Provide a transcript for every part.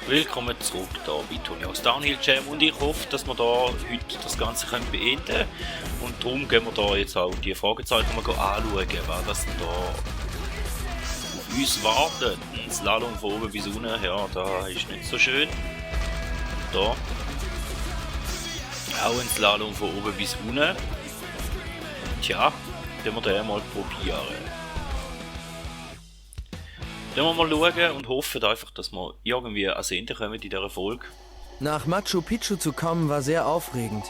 Willkommen zurück hier bei Tony aus Downhill Jam und ich hoffe, dass wir da heute das Ganze beenden können. Und darum gehen wir da jetzt auch die Fragezeichen mal anschauen, wer das denn da auf uns wartet. Ein Slalom von oben bis unten, ja, da ist nicht so schön. Da. Auch ein Slalom von oben bis unten. Tja, können wir den mal probieren. Dann wir mal schauen und hoffen einfach, dass wir irgendwie ans Ende kommen in dieser Folge. Nach Machu Picchu zu kommen war sehr aufregend.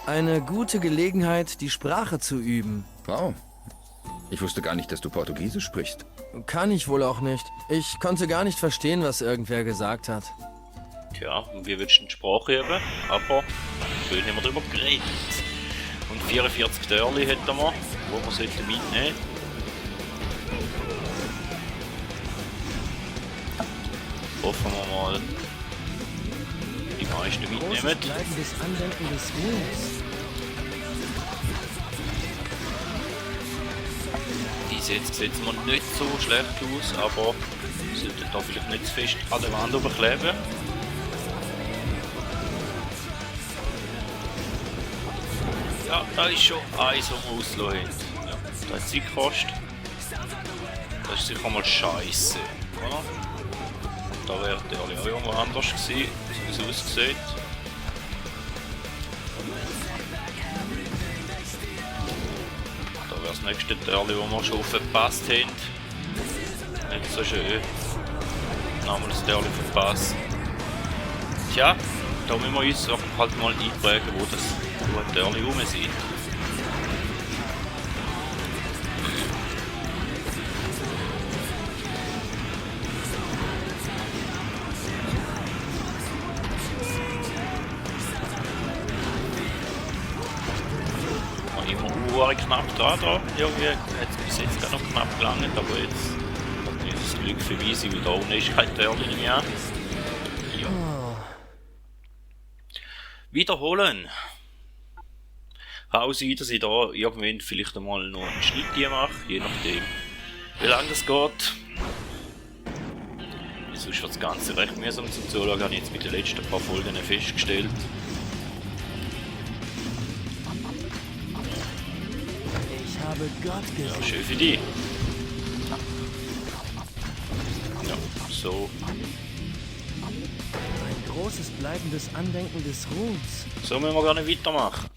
Eine gute Gelegenheit, die Sprache zu üben. Wow. Ich wusste gar nicht, dass du Portugiesisch sprichst. Kann ich wohl auch nicht. Ich konnte gar nicht verstehen, was irgendwer gesagt hat. Tja, und wir wünschen die Sprache üben, aber schön haben wir darüber geredet. Und 44 Dörli hätten wir, wo wir sollten mitnehmen. Hoffen wir mal, die meisten mitnehmen. Bleibendes Andenken des Ruhms. Die sieht mal nicht so schlecht aus, aber sollten da vielleicht nicht zu fest an der Wand kleben. Ja, da ist schon eins, was wir auslassen haben. Ja, da hat Zeit gekostet. Das ist sicher mal scheiße, oder? Da wäre der alle auch irgendwo anders gewesen, so wie es aussieht. Da wäre das nächste Törli, das wir schon verpasst haben. Nicht so schön. Dann haben wir das Törli verpasst. Tja, da müssen wir uns halt mal einprägen, wo die Törli rum sind. Knapp da. Irgendwie hat es bis jetzt gar noch knapp gelangt, aber jetzt hat das Glück für Wiese, weil da unten ist kein Törli mehr. Ja. Wiederholen. Kann auch sein, dass ich da irgendwann vielleicht einmal noch einen Schnitt hier mache, je nachdem wie lange das geht. Sonst wird das Ganze recht mühsam zum Zuschauen, habe ich jetzt mit den letzten paar Folgen festgestellt. Ja, schön für dich. Ja, so. Ein großes bleibendes Andenken des Ruhms. So müssen wir gar nicht weitermachen.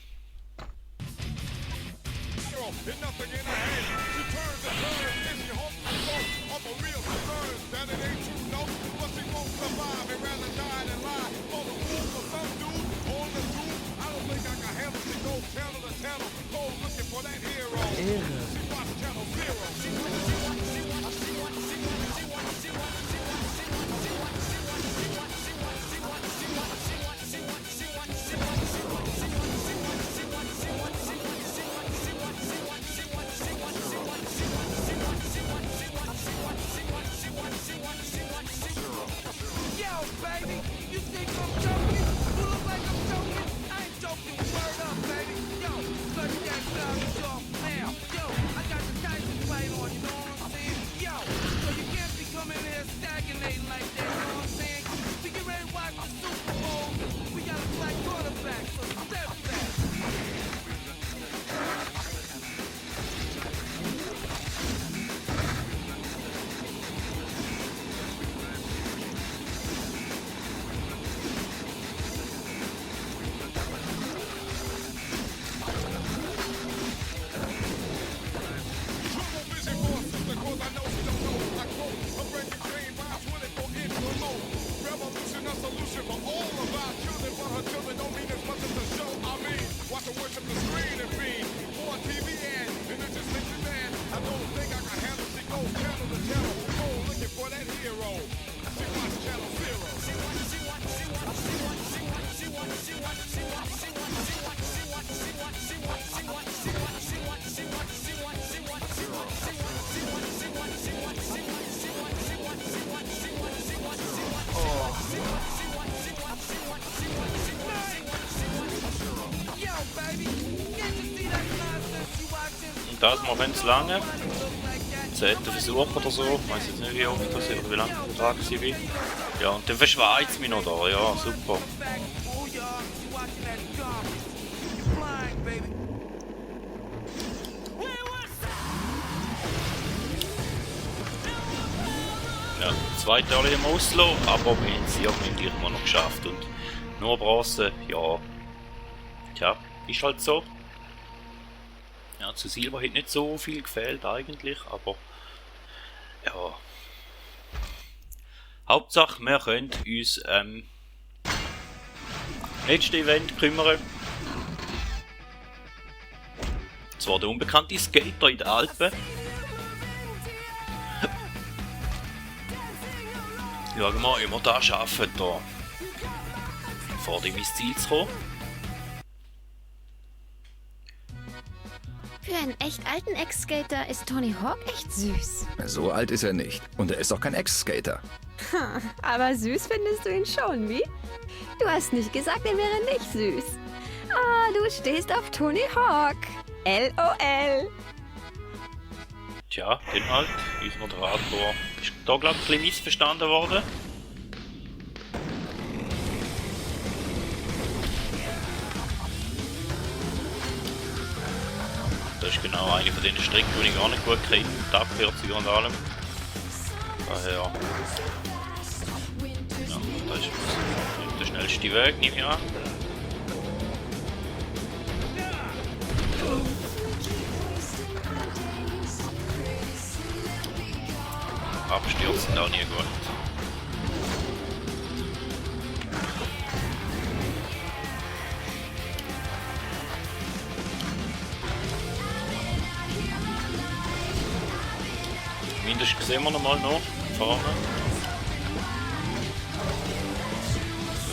Das mal ganz lange. 10. Versuch oder so. Ich weiß jetzt nicht, wie oft das oder wie lange ich dran war. Ja, und dann verschweizt es mich noch da. Ja, super. Ja, 2 Teile im Oslo, aber wir haben es irgendwie immer noch geschafft. Und nur Bronze, ja. Tja, ist halt so. Ja, zu Silber hat nicht so viel gefehlt eigentlich, aber ja. Hauptsache, wir können uns letzte Event kümmern. Und zwar der unbekannte Skater in den Alpen. Schauen wir mal, ob wir das schaffen, da vor dem ins Ziel zu kommen. Für einen echt alten Ex-Skater ist Tony Hawk echt süß. So alt ist er nicht. Und er ist auch kein Ex-Skater. Aber süß findest du ihn schon, wie? Du hast nicht gesagt, er wäre nicht süß. Ah, du stehst auf Tony Hawk. LOL. Tja, den halt, unser Moderator ist da glaube ich ein bisschen missverstanden worden. Das ist genau eine von den Strecken, die ich gar nicht gut kenne, die Abkürzungen und allem. Daher, ja, das ist der schnellste Weg, nehme ich an. Abstürzen auch nie gut. Mindestens sehen wir noch mal noch vorne.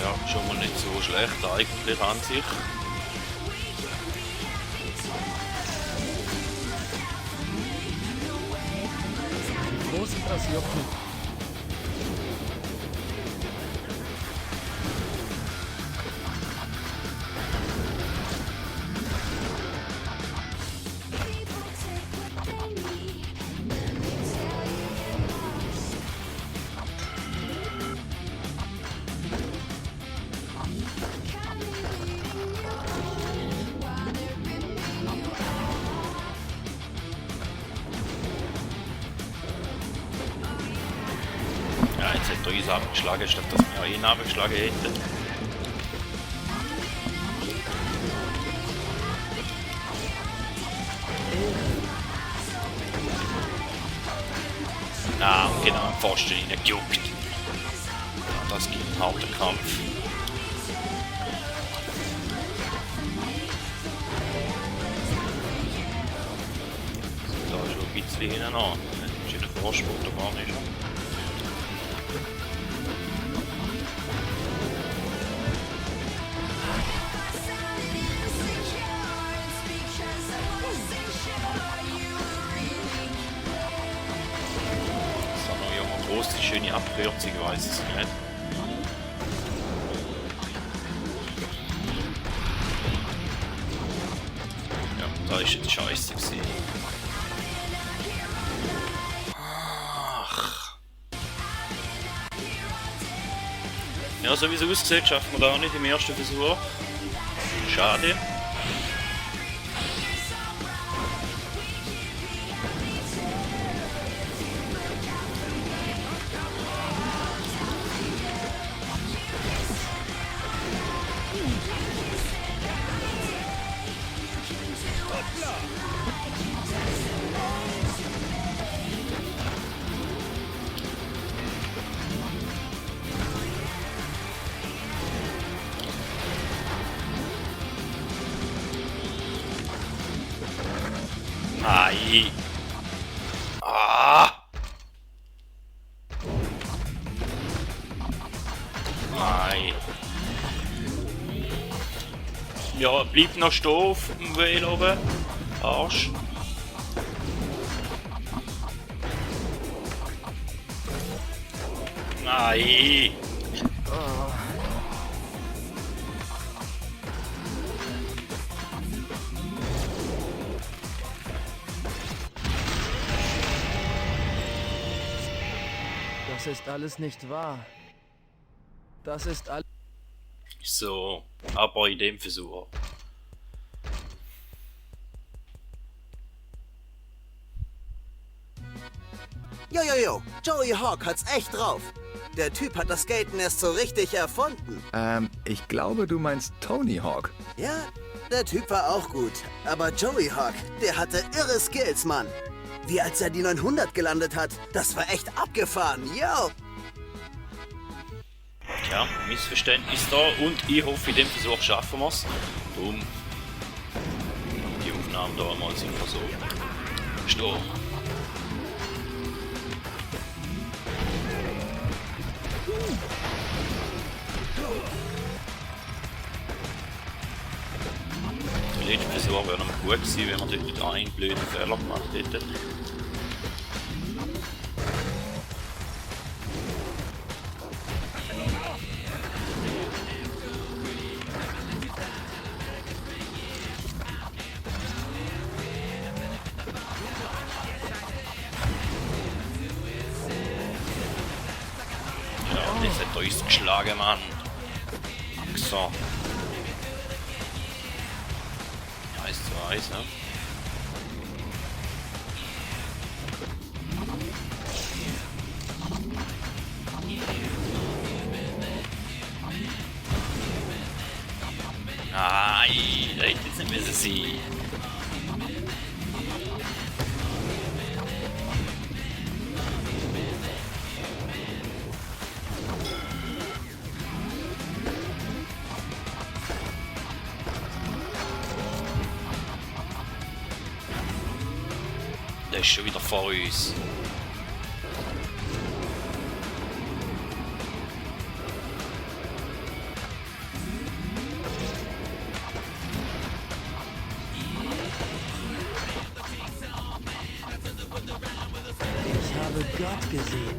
Ja, schon mal nicht so schlecht eigentlich an sich. Groß ist das Jucken. Ja, jetzt hat er uns abgeschlagen, statt dass wir ihn abgeschlagen hätten. Ah, genau, am Pfosten reingejuckt. Ja, das gibt einen harten Kampf. Da ist schon ein bisschen hinten an. Das ist in der Vorsprung, da gar nicht. Große, schöne Abkürzung, ich weiß es nicht. Ja, da ist jetzt scheiße gewesen. Ach. Ja, so wie es aussieht, schaffen wir da auch nicht im ersten Versuch. Schade. Ai. Ah. Nein. Ja, bleib noch stehen auf dem Wheel oben. Arsch. Nein. Das ist alles nicht wahr. Das ist alles... So, aber in dem Versuch. Jojojo, Joey Hawk hat's echt drauf. Der Typ hat das Skaten erst so richtig erfunden. Ich glaube, du meinst Tony Hawk. Ja, der Typ war auch gut. Aber Joey Hawk, der hatte irre Skills, Mann. Wie als er die 900 gelandet hat. Das war echt abgefahren, yo. Ja, Missverständnis da und ich hoffe, in dem Versuch schaffen wir es. Darum die Aufnahmen da mal sicher so stehen. Der letzte Versuch wäre noch gut gewesen, wenn man dort nicht einen blöden Fehler gemacht hätte. Ja, das hat uns geschlagen, Mann. So. 1:1, ne? Nein, das hätte jetzt nicht müssen sein. Der ist schon wieder vor uns. Ich habe Gott gesehen.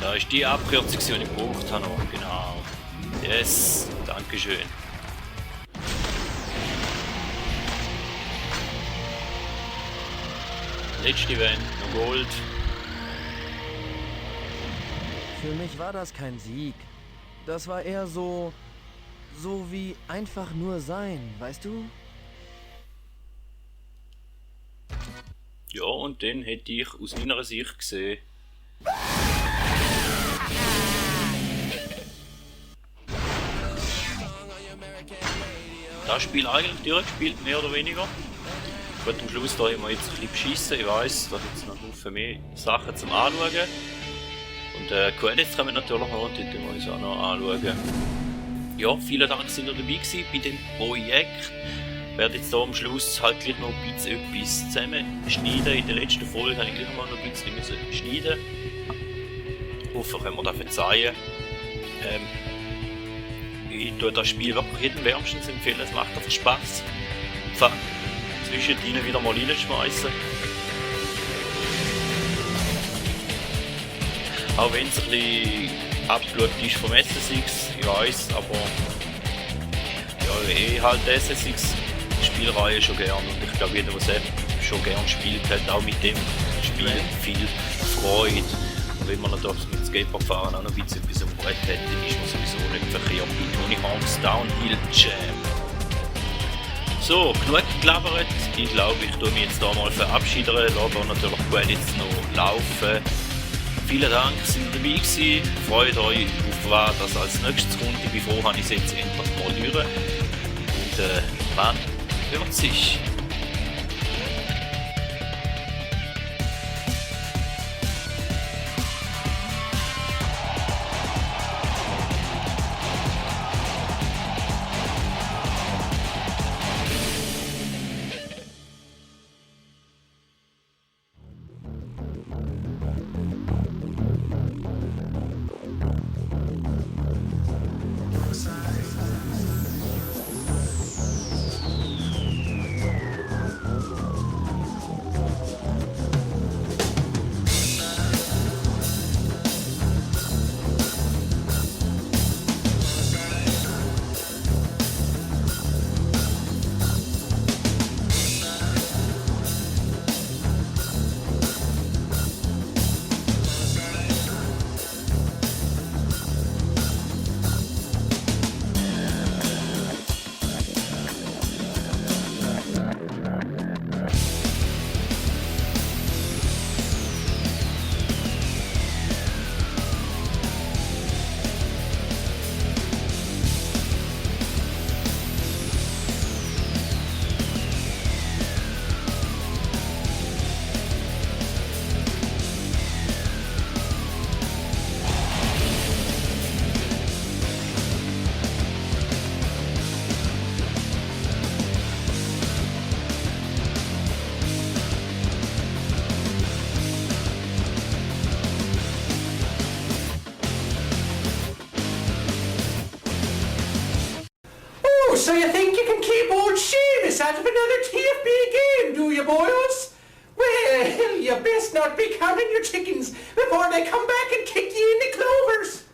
Da ist die Abkürzung, die ich gebraucht habe. Genau. Yes, dankeschön. Letzte Event, noch Gold. Für mich war das kein Sieg. Das war eher so wie einfach nur sein, weißt du? Ja, und den hätte ich aus meiner Sicht gesehen. Das Spiel eigentlich durchgespielt, mehr oder weniger. Gut, am Schluss da haben wir jetzt ein bisschen beschissen. Ich weiss, da gibt es noch viel mehr Sachen zum Anschauen. Und Credits kommen natürlich noch, und die müssen wir uns auch noch anschauen. Ja, vielen Dank, dass ihr dabei gewesen bei dem Projekt. Ich werde jetzt hier am Schluss halt gleich noch ein bisschen etwas zusammenschneiden. In der letzten Folge habe ich gleich mal noch ein bisschen schneiden. Ich hoffe, können wir das verzeihen. Ich tue das Spiel wirklich jedem wärmstens empfehlen, es macht einfach Spaß. Zwischendrin wieder mal reinschmeißen. Auch wenn es ein bisschen abgeschaut ist vom SSX, ich weiss, aber ja, ich halt die SSX-Spielreihe schon gern und ich glaube, jeder, der es schon gern spielt, hat auch mit dem Spiel viel Freude. Und wenn man natürlich mit Skateboardfahren auch noch ein bisschen etwas am Brett hat, dann ist man sowieso nicht verkehrt bei Tony Hawk's Downhill Jam. So, genug gelabert. Ich glaube, ich tue mich jetzt hier mal verabschieden. Lasse natürlich gut jetzt noch laufen. Vielen Dank, dass ihr dabei gewesen. Freut euch auf was das als nächstes kommt. Ich bin froh, habe ich es jetzt endlich mal durch. Und man hört sich. part of another TFB game, do you, boys? Well, you best not be counting your chickens before they come back and kick you in the clovers.